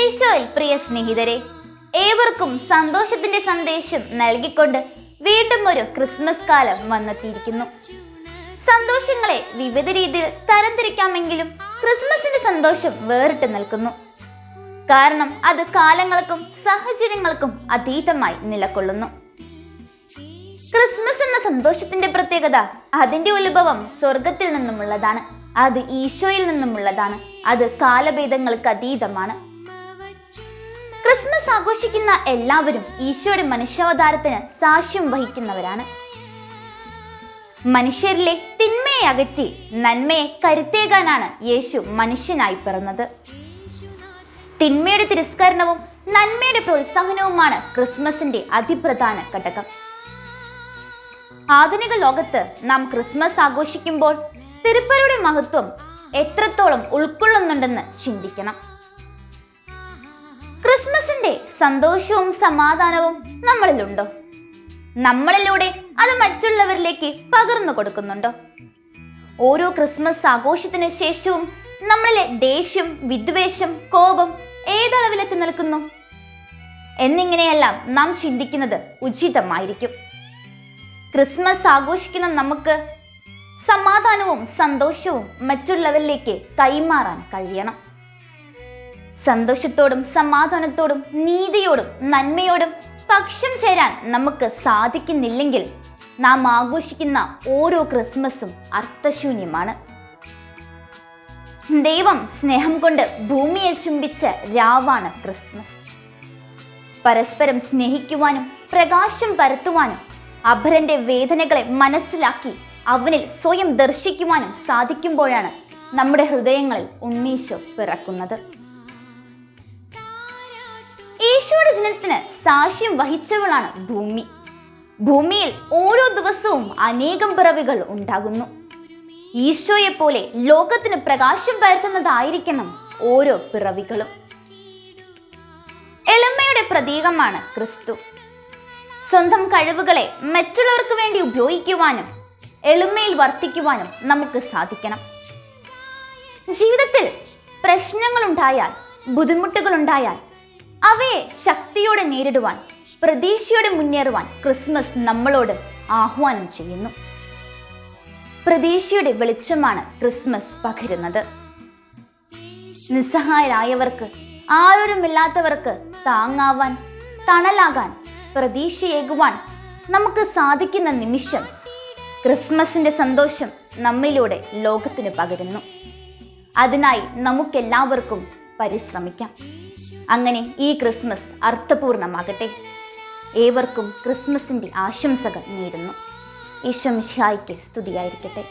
ഈശോയിൽ പ്രിയ സ്നേഹിതരെ, ഏവർക്കും സന്തോഷത്തിന്റെ സന്ദേശം നൽകിക്കൊണ്ട് വീണ്ടും ഒരു ക്രിസ്മസ് കാലം വന്നെത്തിയിരിക്കുന്നു. സന്തോഷങ്ങളെ വിവിധ രീതിയിൽ തരംതിരിക്കാമെങ്കിലും ക്രിസ്മസിന്റെ സന്തോഷം വേറിട്ട് നിൽക്കുന്നു. കാരണം അത് കാലങ്ങൾക്കും സാഹചര്യങ്ങൾക്കും അതീതമായി നിലകൊള്ളുന്നു. ക്രിസ്മസ് എന്ന സന്തോഷത്തിന്റെ പ്രത്യേകത അതിന്റെ ഉത്ഭവം സ്വർഗത്തിൽ നിന്നുമുള്ളതാണ്. അത് ഈശോയിൽ നിന്നുമുള്ളതാണ്. അത് കാലഭേദങ്ങൾക്ക് അതീതമാണ്. ക്രിസ്മസ് ആഘോഷിക്കുന്ന എല്ലാവരും ഈശോയുടെ മനുഷ്യാവതാരത്തിന് സാക്ഷ്യം വഹിക്കുന്നവരാണ്. മനുഷ്യരിലെ തിന്മയെ അകറ്റി നന്മയെ കരുത്തേകാനാണ് യേശു മനുഷ്യനായി പിറന്നത്. തിന്മയുടെ തിരസ്കരണവും നന്മയുടെ പ്രോത്സാഹനവുമാണ് ക്രിസ്മസിന്റെ അതിപ്രധാന ഘടകം. ആധുനിക ലോകത്ത് നാം ക്രിസ്മസ് ആഘോഷിക്കുമ്പോൾ തിരുപ്പലിയുടെ മഹത്വം എത്രത്തോളം ഉൾക്കൊള്ളുന്നുണ്ടെന്ന് ചിന്തിക്കണം. ക്രിസ്മസിന്റെ സന്തോഷവും സമാധാനവും നമ്മളിലുണ്ടോ? നമ്മളിലൂടെ അത് മറ്റുള്ളവരിലേക്ക് പകർന്നു കൊടുക്കുന്നുണ്ടോ? ഓരോ ക്രിസ്മസ് ആഘോഷത്തിന് ശേഷവും നമ്മളിലെ ദേഷ്യം, വിദ്വേഷം, കോപം ഏതളവിലെത്തി നിൽക്കുന്നു എന്നിങ്ങനെയെല്ലാം നാം ചിന്തിക്കുന്നത് ഉചിതമായിരിക്കും. ക്രിസ്മസ് ആഘോഷിക്കുന്ന നമുക്ക് സമാധാനവും സന്തോഷവും മറ്റുള്ളവരിലേക്ക് കൈമാറാൻ കഴിയണം. സന്തോഷത്തോടും സമാധാനത്തോടും നീതിയോടും നന്മയോടും പക്ഷം ചേരാൻ നമുക്ക് സാധിക്കുന്നില്ലെങ്കിൽ നാം ആഘോഷിക്കുന്ന ഓരോ ക്രിസ്മസും അർത്ഥശൂന്യമാണ്. ദൈവം സ്നേഹം കൊണ്ട് ഭൂമിയെ ചുംബിച്ച രാവാണ് ക്രിസ്മസ്. പരസ്പരം സ്നേഹിക്കുവാനും പ്രകാശം പരത്തുവാനും അപരന്റെ വേദനകളെ മനസ്സിലാക്കി അവനിൽ സ്വയം ദർശിക്കുവാനും സാധിക്കുമ്പോഴാണ് നമ്മുടെ ഹൃദയങ്ങളിൽ ഉണ്ണീശോ പിറക്കുന്നത്. ഈശോയുടെ ജനനത്തിന് സാക്ഷ്യം വഹിച്ചവളാണ് ഭൂമി. ഭൂമിയിൽ ഓരോ ദിവസവും അനേകം പിറവികൾ ഉണ്ടാകുന്നു. ഈശോയെ പോലെ ലോകത്തിന് പ്രകാശം പരത്തുന്നതായിരിക്കണം ഓരോ പിറവികളും. എളിമയുടെ പ്രതീകമാണ് ക്രിസ്തു. സ്വന്തം കഴിവുകളെ മറ്റുള്ളവർക്ക് വേണ്ടി ഉപയോഗിക്കുവാനും എളിമയിൽ വർത്തിക്കുവാനും നമുക്ക് സാധിക്കണം. ജീവിതത്തിൽ പ്രശ്നങ്ങളുണ്ടായാൽ, ബുദ്ധിമുട്ടുകളുണ്ടായാൽ അവയെ ശക്തിയോടെ നേരിടുവാൻ, പ്രതീക്ഷയോടെ മുന്നേറുവാൻ ക്രിസ്മസ് നമ്മളോട് ആഹ്വാനം ചെയ്യുന്നു. പ്രതീക്ഷയുടെ വെളിച്ചമാണ് ക്രിസ്മസ് പകരുന്നത്. നിസ്സഹായരായവർക്ക്, ആരോരുമില്ലാത്തവർക്ക് താങ്ങാവാൻ, തണലാകാൻ, പ്രതീക്ഷയേകുവാൻ നമുക്ക് സാധിക്കുന്ന നിമിഷം ക്രിസ്മസിന്റെ സന്തോഷം നമ്മിലൂടെ ലോകത്തിന് പകരുന്നു. അതിനായി നമുക്കെല്ലാവർക്കും പരിശ്രമിക്കാം. അങ്ങനെ ഈ ക്രിസ്മസ് അർത്ഥപൂർണമാകട്ടെ. ഏവർക്കും ക്രിസ്മസിന്റെ ആശംസകൾ നേരുന്നു. ഈശോ മിശിഹായ്ക്ക് സ്തുതിയായിരിക്കട്ടെ.